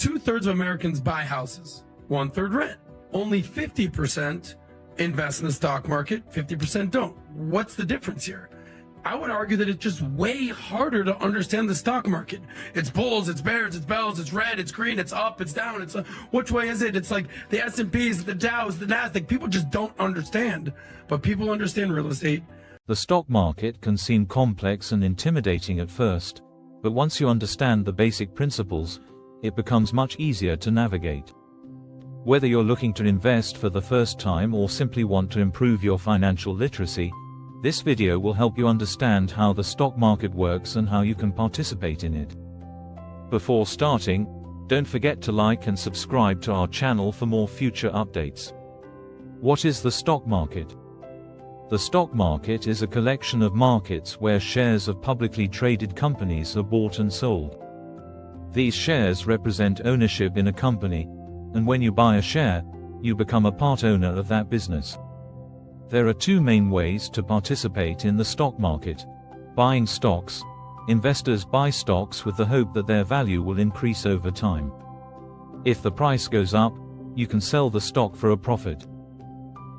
2/3 of Americans buy houses, 1/3 rent. Only 50% invest in the stock market, 50% don't. What's the difference here? I would argue that it's just way harder to understand the stock market. It's bulls, it's bears, it's bells, it's red, it's green, it's up, it's down, it's which way is it? It's like the S&Ps, the Dows, the Nasdaq. People just don't understand, but people understand real estate. The stock market can seem complex and intimidating at first, but once you understand the basic principles, it becomes much easier to navigate. Whether you're looking to invest for the first time or simply want to improve your financial literacy, this video will help you understand how the stock market works and how you can participate in it. Before starting, don't forget to like and subscribe to our channel for more future updates. What is the stock market? The stock market is a collection of markets where shares of publicly traded companies are bought and sold. These shares represent ownership in a company, and when you buy a share, you become a part owner of that business. There are two main ways to participate in the stock market. Buying stocks. Investors buy stocks with the hope that their value will increase over time. If the price goes up, you can sell the stock for a profit.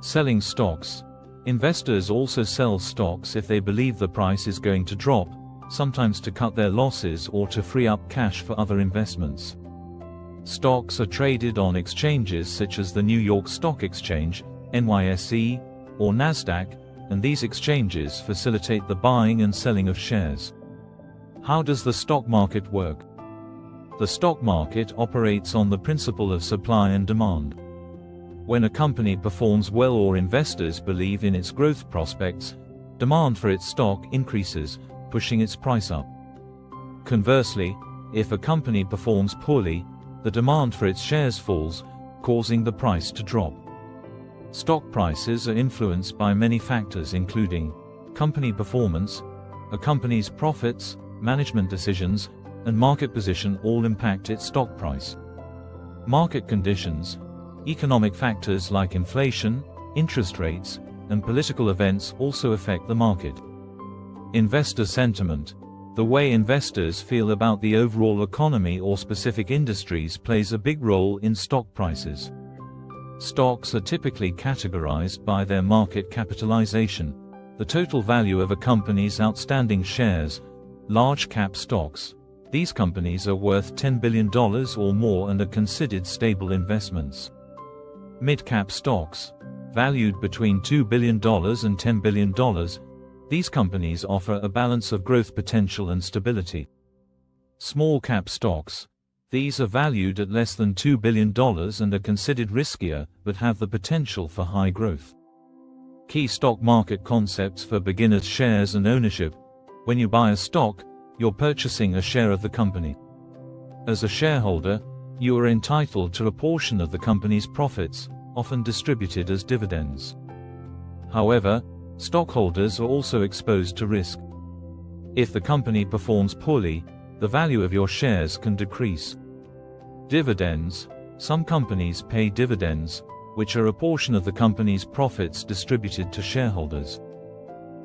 Selling stocks. Investors also sell stocks if they believe the price is going to drop, sometimes to cut their losses or to free up cash for other investments. Stocks are traded on exchanges such as the New York Stock Exchange, NYSE, or Nasdaq, and these exchanges facilitate the buying and selling of shares. How does the stock market work? The stock market operates on the principle of supply and demand. When a company performs well or investors believe in its growth prospects, demand for its stock increases, pushing its price up. Conversely, if a company performs poorly, the demand for its shares falls, causing the price to drop. Stock prices are influenced by many factors including company performance, a company's profits, management decisions, and market position all impact its stock price. Market conditions. Economic factors like inflation, interest rates, and political events also affect the market. Investor sentiment. The way investors feel about the overall economy or specific industries plays a big role in stock prices. Stocks are typically categorized by their market capitalization, the total value of a company's outstanding shares. Large cap stocks. These companies are worth $10 billion or more and are considered stable investments. Mid-cap stocks. Valued between $2 billion and $10 billion, these companies offer a balance of growth potential and stability. Small-cap stocks. These are valued at less than $2 billion and are considered riskier, but have the potential for high growth. Key stock market concepts for beginners: shares and ownership. When you buy a stock, you're purchasing a share of the company. As a shareholder, you are entitled to a portion of the company's profits, often distributed as dividends. However, stockholders are also exposed to risk. If the company performs poorly, the value of your shares can decrease. Dividends. Some companies pay dividends, which are a portion of the company's profits distributed to shareholders.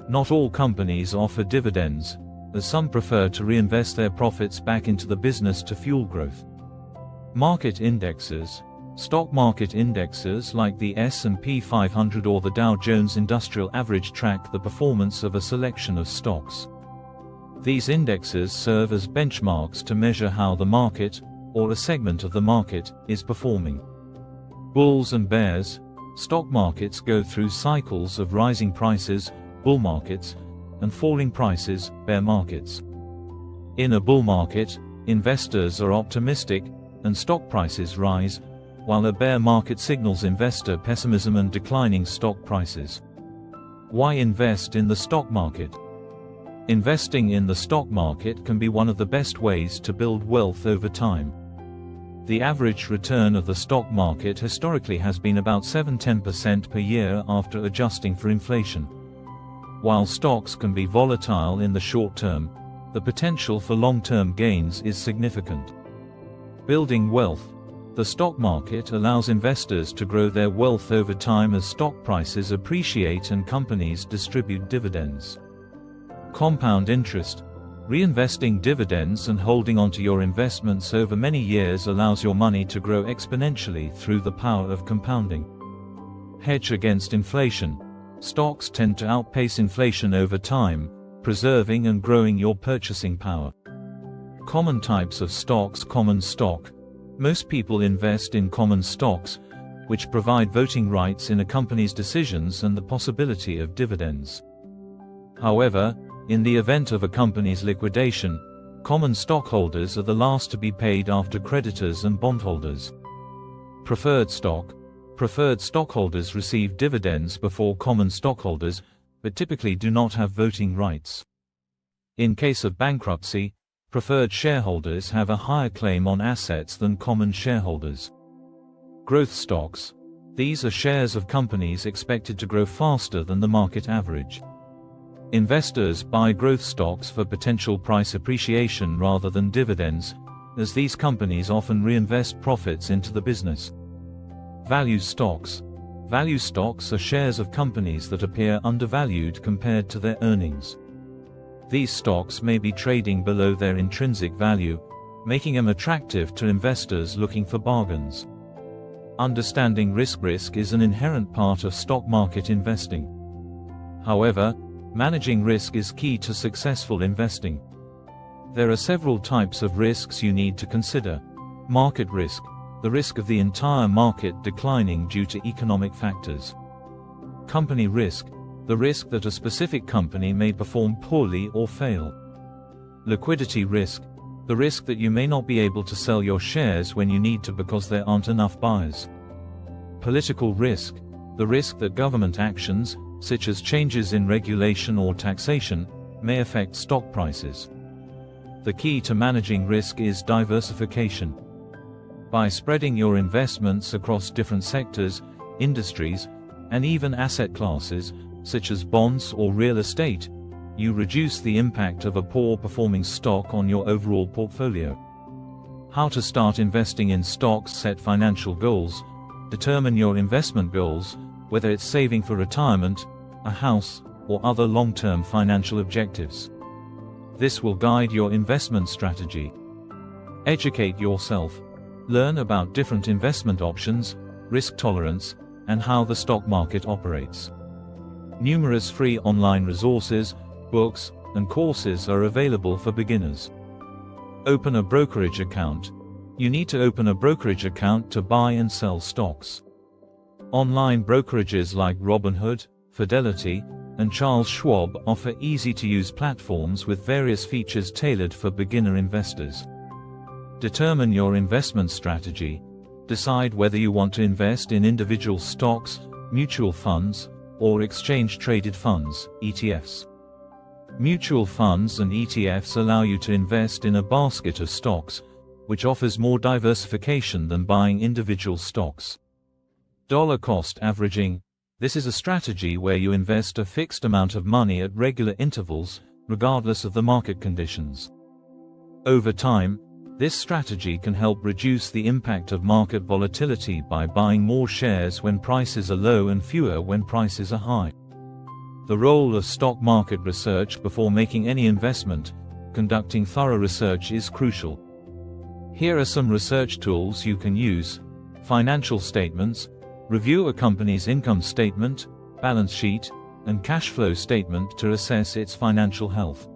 Not all companies offer dividends, as some prefer to reinvest their profits back into the business to fuel growth. Market indexes. Stock market indexes like the S&P 500 or the Dow Jones Industrial Average track the performance of a selection of stocks. These indexes serve as benchmarks to measure how the market, or a segment of the market, is performing. Bulls and bears. Stock markets go through cycles of rising prices, bull markets, and falling prices, bear markets. In a bull market, investors are optimistic, and stock prices rise, while a bear market signals investor pessimism and declining stock prices. Why invest in the stock market? Investing in the stock market can be one of the best ways to build wealth over time. The average return of the stock market historically has been about 7–10% per year after adjusting for inflation. While stocks can be volatile in the short term, the potential for long-term gains is significant. Building wealth. The stock market allows investors to grow their wealth over time as stock prices appreciate and companies distribute dividends. Compound interest. Reinvesting dividends and holding onto your investments over many years allows your money to grow exponentially through the power of compounding. Hedge against inflation. Stocks tend to outpace inflation over time, preserving and growing your purchasing power. Common types of stocks. Common stock. Most people invest in common stocks, which provide voting rights in a company's decisions and the possibility of dividends. However, in the event of a company's liquidation, common stockholders are the last to be paid after creditors and bondholders. Preferred stock. Preferred stockholders receive dividends before common stockholders, but typically do not have voting rights. In case of bankruptcy, preferred shareholders have a higher claim on assets than common shareholders. Growth stocks. These are shares of companies expected to grow faster than the market average. Investors buy growth stocks for potential price appreciation rather than dividends, as these companies often reinvest profits into the business. Value stocks. Value stocks are shares of companies that appear undervalued compared to their earnings. These stocks may be trading below their intrinsic value, making them attractive to investors looking for bargains. Understanding risk. Risk is an inherent part of stock market investing. However, managing risk is key to successful investing. There are several types of risks you need to consider. Market risk, the risk of the entire market declining due to economic factors. Company risk, the risk that a specific company may perform poorly or fail. Liquidity risk, the risk that you may not be able to sell your shares when you need to because there aren't enough buyers. Political risk, the risk that government actions, such as changes in regulation or taxation, may affect stock prices. The key to managing risk is diversification. By spreading your investments across different sectors, industries, and even asset classes, such as bonds or real estate, you reduce the impact of a poor performing stock on your overall portfolio. How to start investing in stocks. Set financial goals. Determine your investment goals, whether it's saving for retirement, a house, or other long-term financial objectives. This will guide your investment strategy. Educate yourself. Learn about different investment options, risk tolerance, and how the stock market operates. Numerous free online resources, books, and courses are available for beginners. Open a brokerage account. You need to open a brokerage account to buy and sell stocks. Online brokerages like Robinhood, Fidelity, and Charles Schwab offer easy-to-use platforms with various features tailored for beginner investors. Determine your investment strategy. Decide whether you want to invest in individual stocks, mutual funds, or exchange-traded funds, ETFs. Mutual funds and ETFs allow you to invest in a basket of stocks, which offers more diversification than buying individual stocks. Dollar cost averaging. This is a strategy where you invest a fixed amount of money at regular intervals, regardless of the market conditions. Over time, this strategy can help reduce the impact of market volatility by buying more shares when prices are low and fewer when prices are high. The role of stock market research. Before making any investment, conducting thorough research is crucial. Here are some research tools you can use. Financial statements. Review a company's income statement, balance sheet, and cash flow statement to assess its financial health.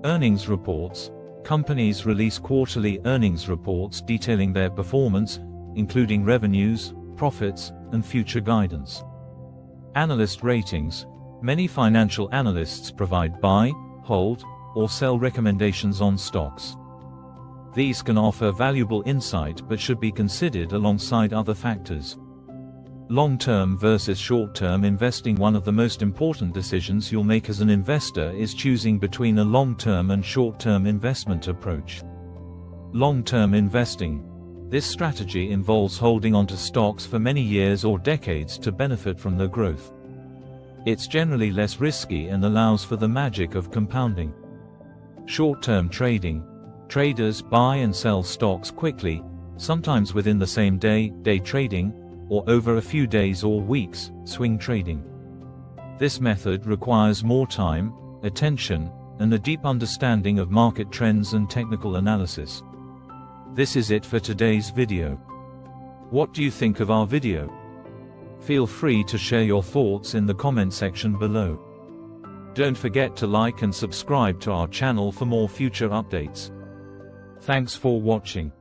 Earnings reports. Companies release quarterly earnings reports detailing their performance, including revenues, profits, and future guidance. Analyst ratings. Many financial analysts provide buy, hold, or sell recommendations on stocks. These can offer valuable insight but should be considered alongside other factors. Long-term versus short-term investing. One of the most important decisions you'll make as an investor is choosing between a long-term and short-term investment approach. Long-term investing. This strategy involves holding onto stocks for many years or decades to benefit from their growth. It's generally less risky and allows for the magic of compounding. Short-term trading. Traders buy and sell stocks quickly, sometimes within the same day, day trading, or over a few days or weeks, swing trading. This method requires more time, attention, and a deep understanding of market trends and technical analysis. This is it for today's video. What do you think of our video? Feel free to share your thoughts in the comment section below. Don't forget to like and subscribe to our channel for more future updates. Thanks for watching.